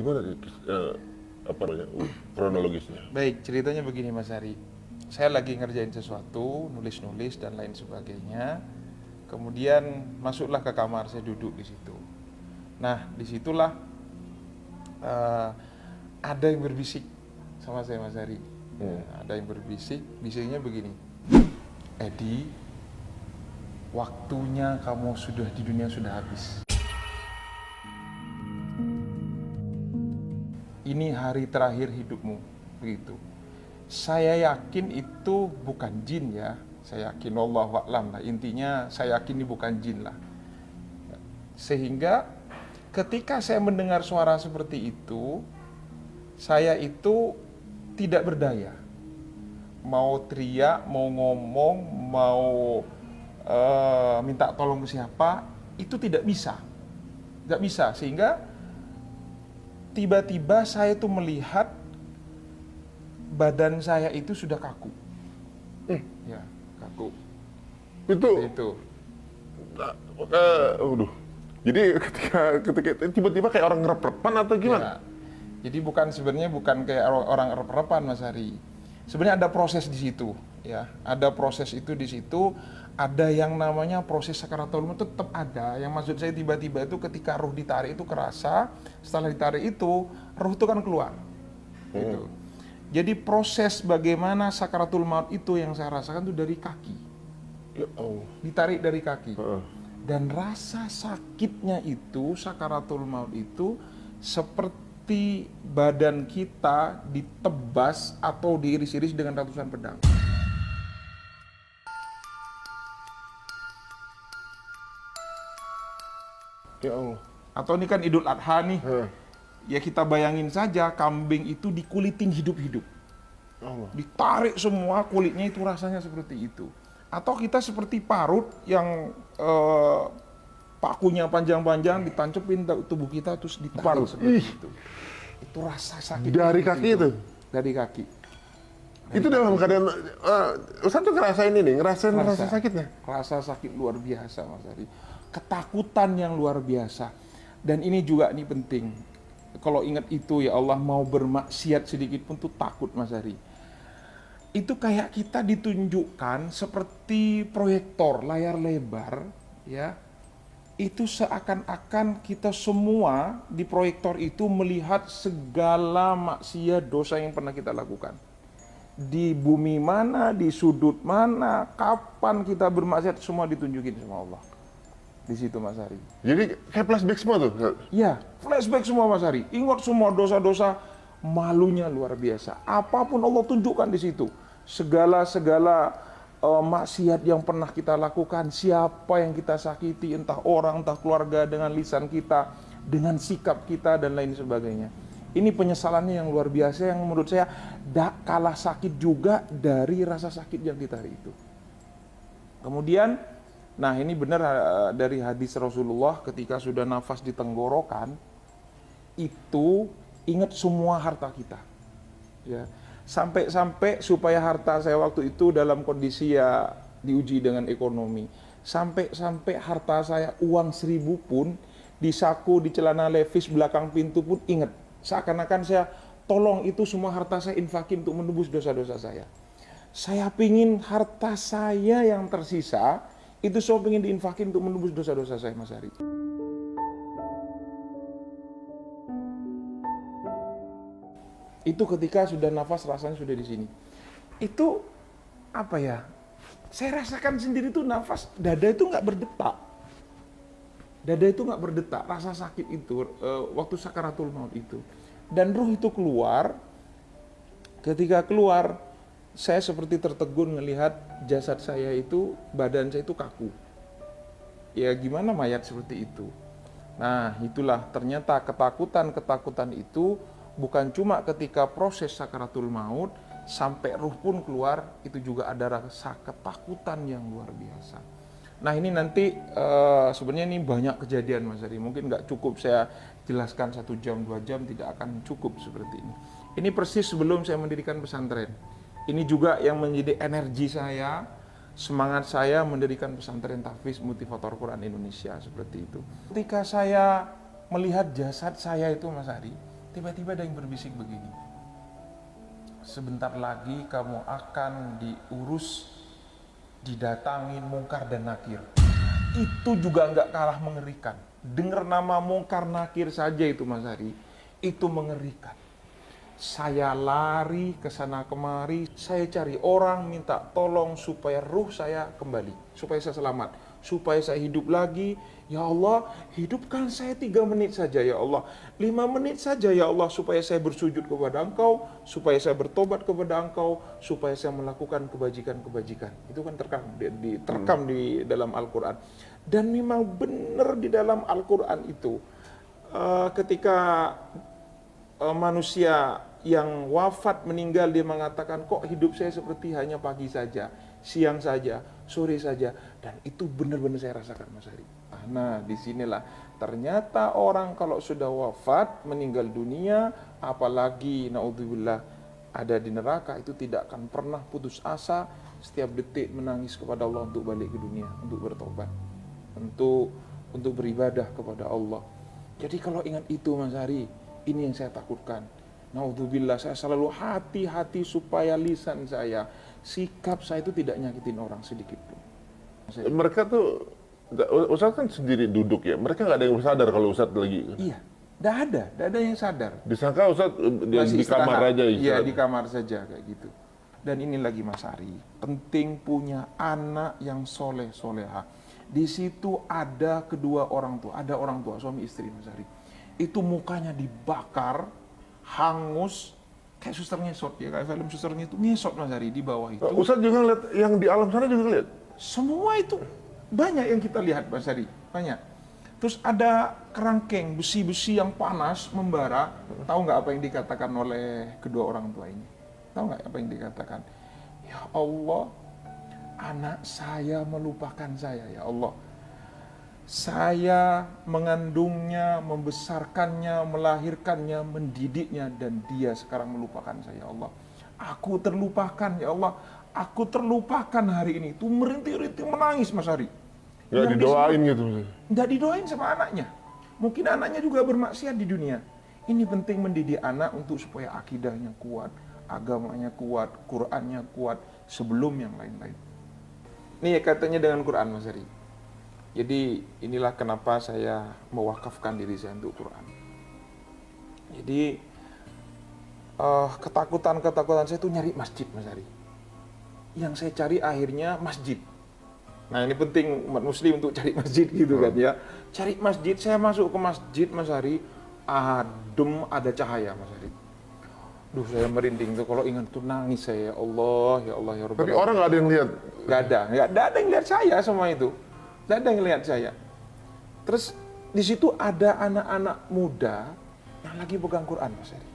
Gimana apa namanya kronologisnya? Baik, ceritanya begini Mas Hari. Saya lagi ngerjain sesuatu, nulis-nulis dan lain sebagainya. Kemudian masuklah ke kamar, saya duduk di situ. Nah, disitulah ada yang berbisik sama saya Mas Hari. Ada yang berbisik, bisiknya begini. Edi, waktunya kamu sudah di dunia sudah habis. Ini hari terakhir hidupmu, begitu. Saya yakin itu bukan jin ya. Saya yakin wallahu a'lam lah. Intinya saya yakin ini bukan jin lah. Sehingga ketika saya mendengar suara seperti itu, saya itu tidak berdaya. Mau teriak, mau ngomong, mau minta tolong ke siapa, itu tidak bisa. Tidak bisa, sehingga tiba-tiba saya tuh melihat badan saya itu sudah kaku. Ya, kaku. Itu. Itu. Jadi ketika tiba-tiba kayak orang ngerep-repan atau gimana? Ya. Jadi sebenarnya bukan kayak orang rep-repan Mas Hari. Sebenarnya ada proses di situ, ya. Ada proses itu di situ, ada yang namanya proses sakaratul maut tetap ada. Yang maksud saya tiba-tiba itu ketika ruh ditarik itu kerasa, setelah ditarik itu ruh itu kan keluar. Gitu. Jadi proses bagaimana sakaratul maut itu yang saya rasakan itu dari kaki. Ya Allah. Ditarik dari kaki. Dan rasa sakitnya itu, sakaratul maut itu seperti badan kita ditebas atau diiris-iris dengan ratusan pedang. Ya Allah. Atau ini kan Idul Adha nih. Ya kita bayangin saja kambing itu dikulitin hidup-hidup. Allah. Ditarik semua kulitnya itu rasanya seperti itu. Atau kita seperti parut yang pakunya panjang-panjang ditancepin tubuh kita terus ditarik Parut. seperti itu. Itu rasa sakit Dari kaki itu? Dari kaki. Itu dalam keadaan Ustaz tuh ngerasain ini, ngerasain rasa sakitnya. Rasa sakit luar biasa Mas Ari. Ketakutan yang luar biasa. Dan ini juga nih penting. Kalau ingat itu ya Allah, mau bermaksiat sedikit pun tuh takut Mas Ari. Itu kayak kita ditunjukkan seperti proyektor layar lebar ya. Itu seakan-akan kita semua di proyektor itu melihat segala maksiat dosa yang pernah kita lakukan. Di bumi mana, di sudut mana, kapan kita bermaksiat, semua ditunjukin sama Allah. Di situ Mas Hari. Jadi kayak flashback semua tuh. Ya, flashback semua Mas Hari. Ingat semua dosa-dosa, malunya luar biasa. Apapun Allah tunjukkan di situ. Segala maksiat yang pernah kita lakukan, siapa yang kita sakiti, entah orang, entah keluarga, dengan lisan kita, dengan sikap kita, dan lain sebagainya. Ini penyesalannya yang luar biasa, yang menurut saya tak kalah sakit juga dari rasa sakit yang ditari itu. Kemudian, nah ini benar dari hadis Rasulullah ketika sudah nafas di tenggorokan, itu ingat semua harta kita. Ya. Sampai supaya harta saya waktu itu dalam kondisi ya diuji dengan ekonomi. Sampai harta saya uang 1.000 pun di saku, di celana levis belakang pintu pun ingat. Seakan-akan saya tolong itu semua harta saya infakin untuk menebus dosa-dosa saya. Saya pingin harta saya yang tersisa itu saya pingin diinfakin untuk menebus dosa-dosa saya Mas Hari. Itu ketika sudah nafas rasanya sudah di sini. Itu apa ya? Saya rasakan sendiri tuh nafas dada itu nggak berdetak. Dada itu nggak berdetak, rasa sakit itu waktu sakaratul maut itu. Dan ruh itu keluar. Ketika keluar, saya seperti tertegun melihat jasad saya itu, badan saya itu kaku. Ya gimana mayat seperti itu? Nah itulah ternyata ketakutan itu bukan cuma ketika proses sakaratul maut, sampai ruh pun keluar, itu juga ada rasa ketakutan yang luar biasa. Nah ini nanti sebenarnya ini banyak kejadian Mas Ari, mungkin nggak cukup saya jelaskan 1 jam 2 jam, tidak akan cukup seperti ini. Ini persis sebelum saya mendirikan pesantren. Ini juga yang menjadi energi saya, semangat saya mendirikan pesantren Tahfiz Motivator Quran Indonesia seperti itu. Ketika saya melihat jasad saya itu Mas Ari, tiba-tiba ada yang berbisik begini, sebentar lagi kamu akan diurus, didatangin mungkar dan nakir. Itu juga nggak kalah mengerikan. Dengar nama mungkar nakir saja itu Mas Hari, itu mengerikan. Saya lari ke sana kemari, saya cari orang minta tolong supaya ruh saya kembali, supaya saya selamat, supaya saya hidup lagi. Ya Allah, hidupkan saya 3 menit saja ya Allah, 5 menit saja ya Allah, supaya saya bersujud kepada Engkau, supaya saya bertobat kepada Engkau, supaya saya melakukan kebajikan-kebajikan. Itu kan terekam di dalam Al-Quran. Dan memang benar di dalam Al-Quran itu, ketika manusia yang wafat meninggal, dia mengatakan, kok hidup saya seperti hanya pagi saja, siang saja, sore saja. Dan itu benar-benar saya rasakan Mas Hari. Nah disinilah ternyata orang kalau sudah wafat meninggal dunia, apalagi naudzubillah ada di neraka, itu tidak akan pernah putus asa, setiap detik menangis kepada Allah untuk balik ke dunia, untuk bertobat, untuk beribadah kepada Allah. Jadi kalau ingat itu Mas Hari, ini yang saya takutkan. Naudzubillah, saya selalu hati-hati supaya lisan saya, sikap saya itu tidak nyakitin orang sedikit pun. Mereka tuh, Ustadz kan sendiri duduk ya, mereka nggak ada yang sadar kalau Ustadz lagi. Iya, nggak ada yang sadar. Disangka Ustadz di kamar aja. Iya, di kamar saja kayak gitu. Dan ini lagi Mas Ari, penting punya anak yang soleh-soleha. Di situ ada kedua orang tua, ada orang tua, suami istri Mas Ari. Itu mukanya dibakar, hangus, kayak suster ngesot ya, kayak film susternya itu ngesot Mas Ari di bawah itu. Ustadz juga lihat yang di alam sana juga lihat. Semua itu banyak yang kita lihat Mas Ari, banyak. Terus ada kerangkeng, besi-besi yang panas membara. Tahu nggak apa yang dikatakan oleh kedua orang tua ini? Tahu nggak apa yang dikatakan? Ya Allah, anak saya melupakan saya ya Allah. Saya mengandungnya, membesarkannya, melahirkannya, mendidiknya, dan dia sekarang melupakan saya ya Allah. Aku terlupakan ya Allah, aku terlupakan hari ini. Itu merintih-rintih menangis Mas Ari. Nggak didoain gitu. Nggak didoain sama anaknya. Mungkin anaknya juga bermaksiat di dunia. Ini penting mendidik anak untuk supaya akidahnya kuat, agamanya kuat, Qur'annya kuat sebelum yang lain-lain. Ini katanya dengan Qur'an Mas Ari. Jadi inilah kenapa saya mewakafkan diri saya untuk Quran. Jadi ketakutan saya itu nyari masjid Mas Ari. Yang saya cari akhirnya masjid. Nah ini penting umat muslim untuk cari masjid gitu kan ya. Cari masjid, saya masuk ke masjid Mas Ari, adem, ada cahaya Mas Ari. Duh saya merinding tuh kalau ingat tuh, nangis saya, ya Allah ya Rabbal. Tapi orang nggak ada yang lihat. Nggak ada yang lihat saya semua itu. Nggak ada yang lihat saya. Terus di situ ada anak-anak muda yang lagi pegang Quran Mas Ari.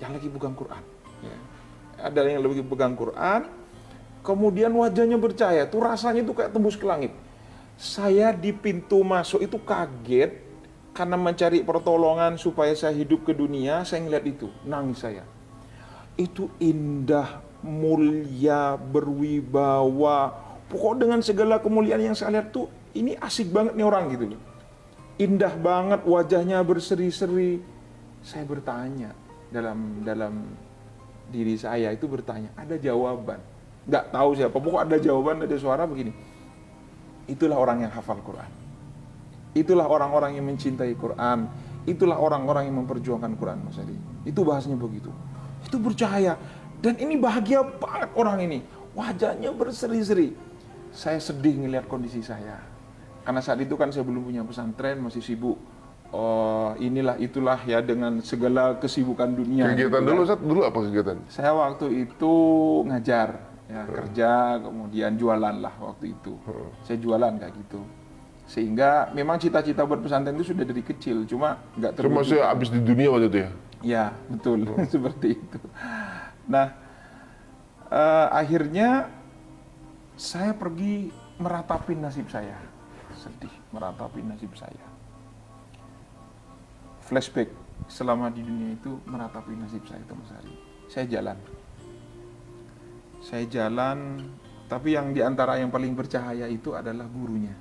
Yang lagi pegang Quran. Ya. Ada yang lagi pegang Quran. Kemudian wajahnya bercahaya, tuh rasanya itu kayak tembus ke langit. Saya di pintu masuk itu kaget karena mencari pertolongan supaya saya hidup ke dunia. Saya ngeliat itu, nangis saya. Itu indah, mulia, berwibawa. Pokok dengan segala kemuliaan yang saya lihat tuh, ini asik banget nih orang gitu. Indah banget, wajahnya berseri-seri. Saya bertanya dalam diri saya itu bertanya, ada jawaban. Nggak tahu siapa, pokok ada jawaban, ada suara begini. Itulah orang yang hafal Quran. Itulah orang-orang yang mencintai Quran. Itulah orang-orang yang memperjuangkan Quran Mas Adi. Itu bahasanya begitu. Itu bercahaya. Dan ini bahagia banget orang ini. Wajahnya berseri-seri. Saya sedih ngelihat kondisi saya. Karena saat itu kan saya belum punya pesantren, masih sibuk. Inilah itulah ya dengan segala kesibukan dunia. Kegiatan gitu, dulu, Ustaz, dulu apa kegiatan? Saya waktu itu ngajar, ya kerja, kemudian jualan lah waktu itu. Saya jualan kayak gitu. Sehingga memang cita-cita buat pesantren itu sudah dari kecil, cuma nggak terwujud. Cuma saya habis di dunia waktu itu ya? Ya, betul. Seperti itu. Nah, akhirnya saya pergi meratapi nasib saya. Sedih, meratapi nasib saya. Flashback selama di dunia itu meratapi nasib saya itu Mas Ari. Saya jalan, tapi yang diantara yang paling bercahaya itu adalah gurunya.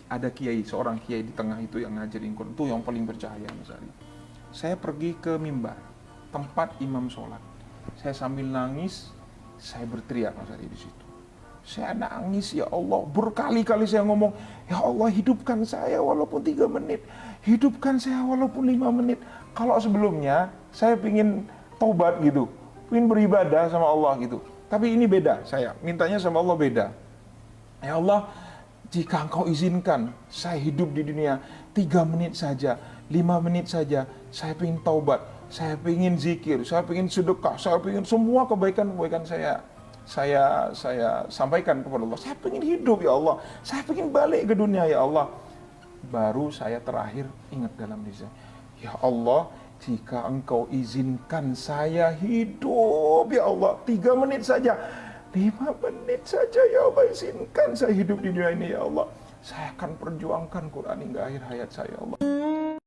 Ada kiai, seorang kiai di tengah itu yang ngajarin Quran, itu yang paling bercahaya Mas Ari. saya pergi ke mimbar, tempat imam sholat. Saya sambil nangis, saya berteriak Mas Ari di situ. Saya nangis, ya Allah, berkali-kali saya ngomong, ya Allah hidupkan saya walaupun 3 menit, hidupkan saya walaupun 5 menit. Kalau sebelumnya saya pingin taubat gitu, pingin beribadah sama Allah gitu. Tapi ini beda, saya mintanya sama Allah beda. Ya Allah, jika Engkau izinkan saya hidup di dunia 3 menit saja, 5 menit saja, saya pingin taubat, saya pingin zikir, saya pingin sedekah, saya pingin semua kebaikan-kebaikan saya sampaikan kepada Allah. Saya pengen hidup ya Allah, saya pengen balik ke dunia ya Allah. Baru saya terakhir ingat dalam diri saya, ya Allah, jika Engkau izinkan saya hidup ya Allah 3 menit saja, 5 menit saja ya Allah, izinkan saya hidup di dunia ini ya Allah. Saya akan perjuangkan Quran hingga akhir hayat saya ya Allah.